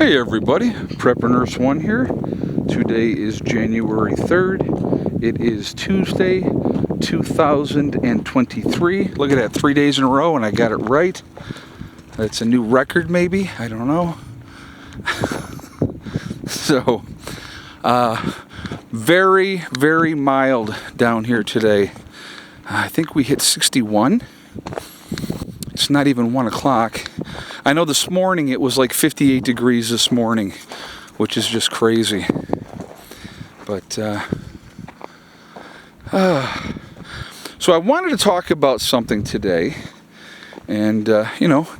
Hey everybody, Prepper Nurse 1 here. Today is January 3rd. It is Tuesday, 2023. Look at that, 3 days in a row and I got it right. That's a new record maybe, I don't know. So, very, very mild down here today. I think we hit 61. It's not even 1 o'clock. I know this morning it was like 58 degrees this morning, which is just crazy. But, so I wanted to talk about something today and,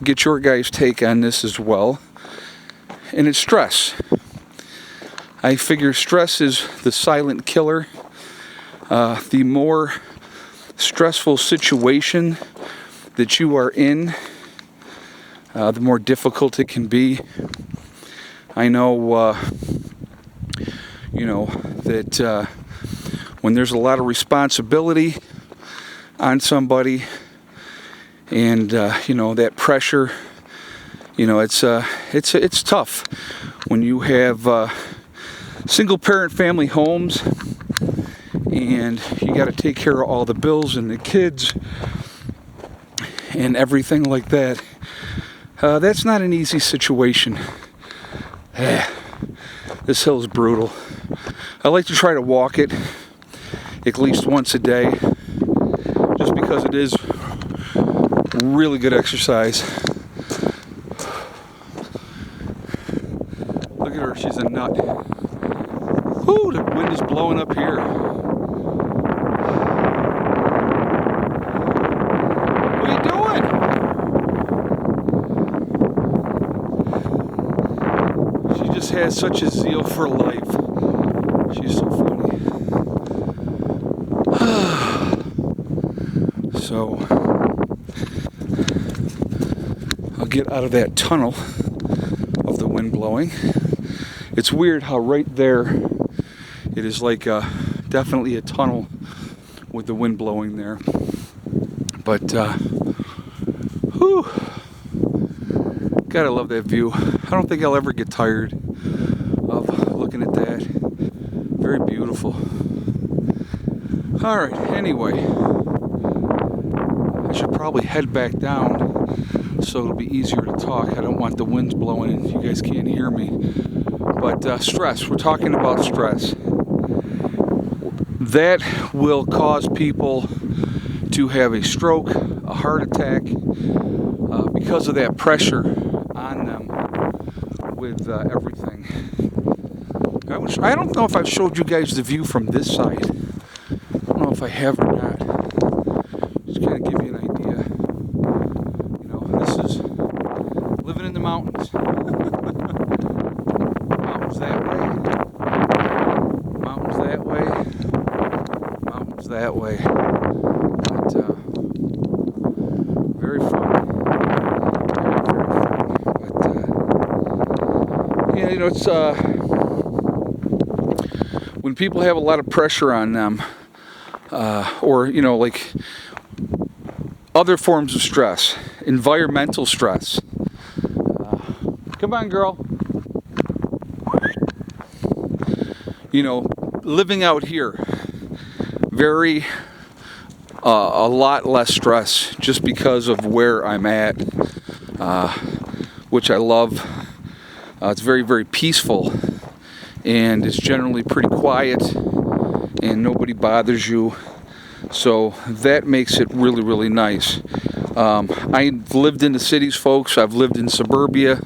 get your guys' take on this as well. And it's stress. I figure stress is the silent killer. The more stressful situation that you are in, the more difficult it can be. I know, that when there's a lot of responsibility on somebody, and that pressure, it's tough when you have single-parent family homes, and you got to take care of all the bills and the kids and everything like that. That's not an easy situation. This hill is brutal. I like to try to walk it at least once a day, just because it is really good exercise. Look at her, she's a nut. Whoo, the wind is blowing up here. What are you doing? She just has such a zeal for life. She's so funny. So, I'll get out of that tunnel of the wind blowing. It's weird how right there, it is like definitely a tunnel with the wind blowing there. But, gotta love that view. I don't think I'll ever get tired of looking at that. Very beautiful. Alright, anyway. I should probably head back down so it'll be easier to talk. I don't want the winds blowing and you guys can't hear me. But stress, we're talking about stress. That will cause people to have a stroke, a heart attack, because of that pressure on them with everything. I don't know if I've showed you guys the view from this side. I don't know if I have or not. Just kind of give you an idea. This is living in the mountains. Mountains that way. Mountains that way. Mountains that way. But, very fun. It's when people have a lot of pressure on them, or like other forms of stress, environmental stress. Come on, girl. Living out here, very a lot less stress just because of where I'm at, which I love. It's very, very peaceful, and it's generally pretty quiet, and nobody bothers you, so that makes it really, really nice. I've lived in the cities, folks. I've lived in suburbia.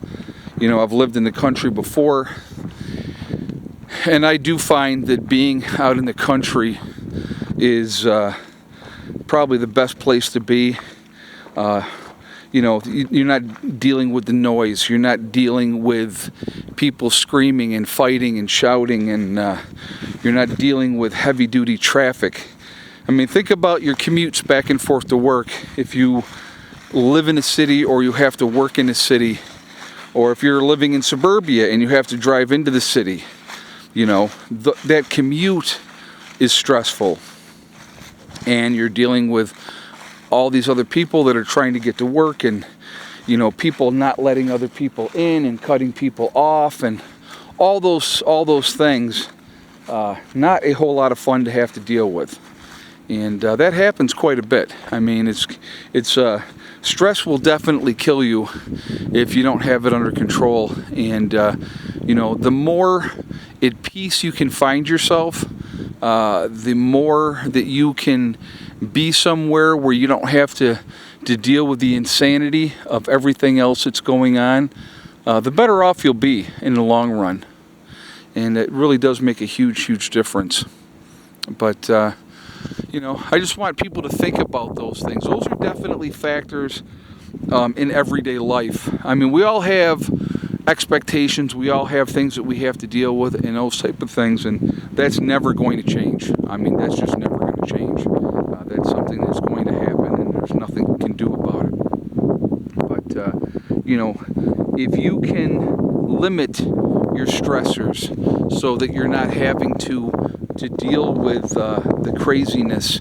I've lived in the country before, and I do find that being out in the country is probably the best place to be. You're not dealing with the noise. You're not dealing with people screaming and fighting and shouting, and you're not dealing with heavy-duty traffic. I mean, think about your commutes back and forth to work. If you live in a city or you have to work in a city, or if you're living in suburbia and you have to drive into the city, that commute is stressful. And you're dealing with all these other people that are trying to get to work, and people not letting other people in and cutting people off and all those things. Not a whole lot of fun to have to deal with. And that happens quite a bit. I mean, it's stress will definitely kill you if you don't have it under control. And the more at peace you can find yourself, the more that you can be somewhere where you don't have to deal with the insanity of everything else that's going on, the better off you'll be in the long run. And it really does make a huge difference. But I just want people to think about those things. Those are definitely factors in everyday life. I mean, we all have expectations. We all have things that we have to deal with and those type of things, and that's never going to change. I mean, that's just never going to change. That's something that's going to happen, and there's nothing we can do about it. But, if you can limit your stressors so that you're not having to deal with the craziness,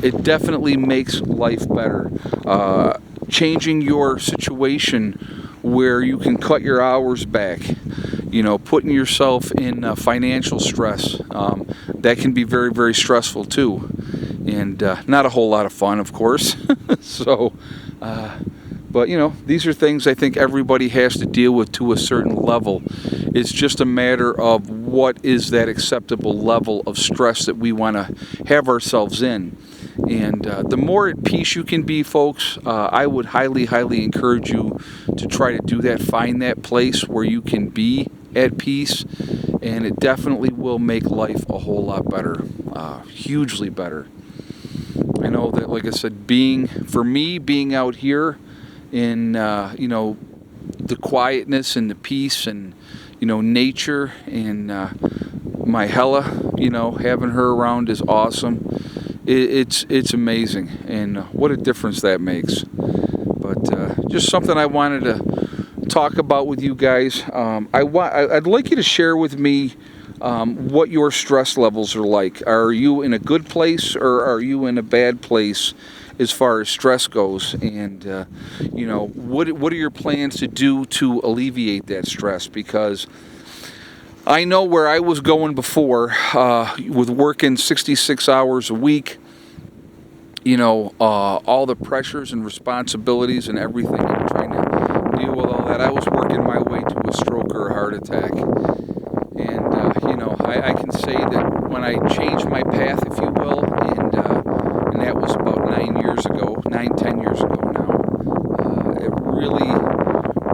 it definitely makes life better. Changing your situation where you can cut your hours back, putting yourself in financial stress, that can be very stressful too, and not a whole lot of fun, of course. So but these are things I think everybody has to deal with to a certain level. It's just a matter of what is that acceptable level of stress that we want to have ourselves in. And the more at peace you can be, folks, I would highly encourage you to try to do that. Find that place where you can be at peace, and it definitely will make life a whole lot better, hugely better. I know that, like I said, being out here in the quietness and the peace and nature and my Hella, having her around is awesome. It's amazing, and what a difference that makes. But just something I wanted to talk about with you guys. I'd like you to share with me what your stress levels are like. Are you in a good place, or are you in a bad place as far as stress goes? And what are your plans to do to alleviate that stress? Because I know where I was going before, with working 66 hours a week, all the pressures and responsibilities and everything, and trying to deal with all that. I was working my way to a stroke or a heart attack. And, I can say that when I changed my path, if you will, and that was about 10 years ago now, it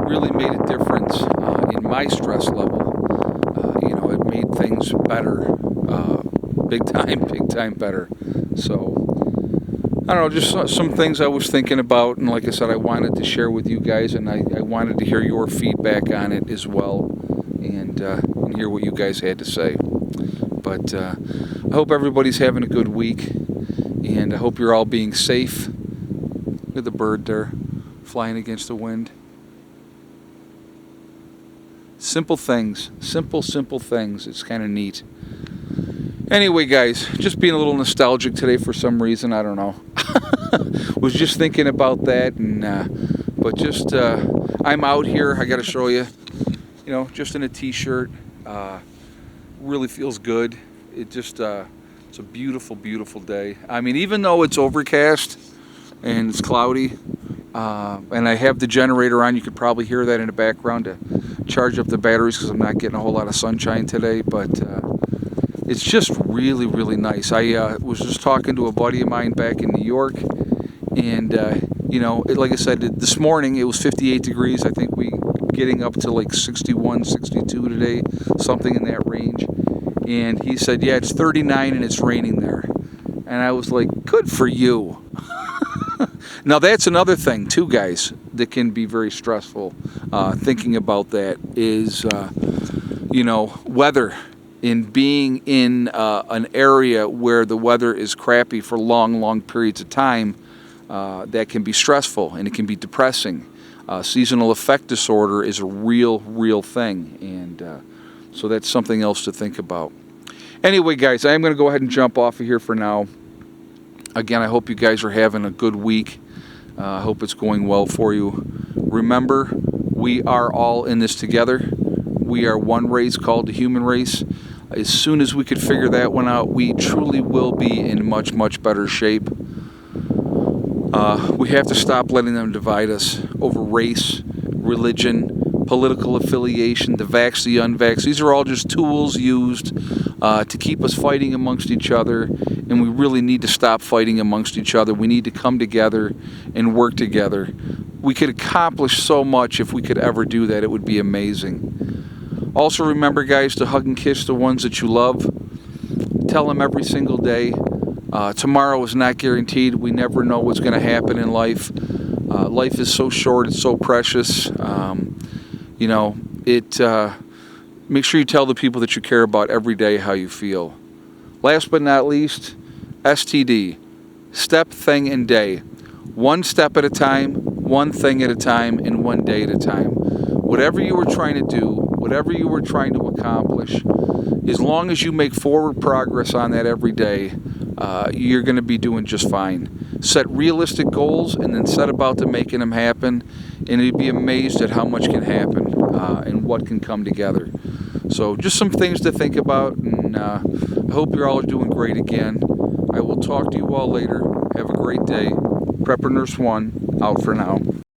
really made a difference in my stress level. It made things better, big time better. So, I don't know, just some things I was thinking about, and like I said, I wanted to share with you guys, and I wanted to hear your feedback on it as well, and hear what you guys had to say. But I hope everybody's having a good week, and I hope you're all being safe. Look at the bird there, flying against the wind. Simple things, simple things. It's kind of neat. Anyway, guys, just being a little nostalgic today for some reason. I don't know. Was just thinking about that, and but just I'm out here. I got to show you. Just in a t-shirt. Really feels good. It just it's a beautiful day. I mean, even though it's overcast and it's cloudy, and I have the generator on, you could probably hear that in the background to charge up the batteries because I'm not getting a whole lot of sunshine today, but it's just really nice. I was just talking to a buddy of mine back in New York, and like I said, this morning it was 58 degrees. I think we getting up to like 61, 62 today, something in that range. And he said, yeah, it's 39 and it's raining there. And I was like, good for you. Now that's another thing too, guys, that can be very stressful. Thinking about that is, weather. In being in an area where the weather is crappy for long periods of time, that can be stressful and it can be depressing. Seasonal affect disorder is a real thing, and so that's something else to think about. Anyway, guys, I am going to go ahead and jump off of here for now. Again, I hope you guys are having a good week. I hope it's going well for you. Remember, we are all in this together. We are one race called the human race. As soon as we could figure that one out, we truly will be in much, much better shape. We have to stop letting them divide us over race, religion, political affiliation, the vax, the unvax. These are all just tools used to keep us fighting amongst each other, and we really need to stop fighting amongst each other. We need to come together and work together. We could accomplish so much if we could ever do that. It would be amazing. Also remember, guys, to hug and kiss the ones that you love. Tell them every single day. Tomorrow is not guaranteed. We never know what's going to happen in life. Life is so short. It's so precious. Make sure you tell the people that you care about every day how you feel. Last but not least, STD. Step, thing, and day. One step at a time, one thing at a time, and one day at a time. Whatever you were trying to do, whatever you were trying to accomplish, as long as you make forward progress on that every day, you're going to be doing just fine. Set realistic goals and then set about to making them happen, and you'd be amazed at how much can happen and what can come together. So just some things to think about, and I hope you're all doing great again. I will talk to you all later. Have a great day. Prepper Nurse 1, out for now.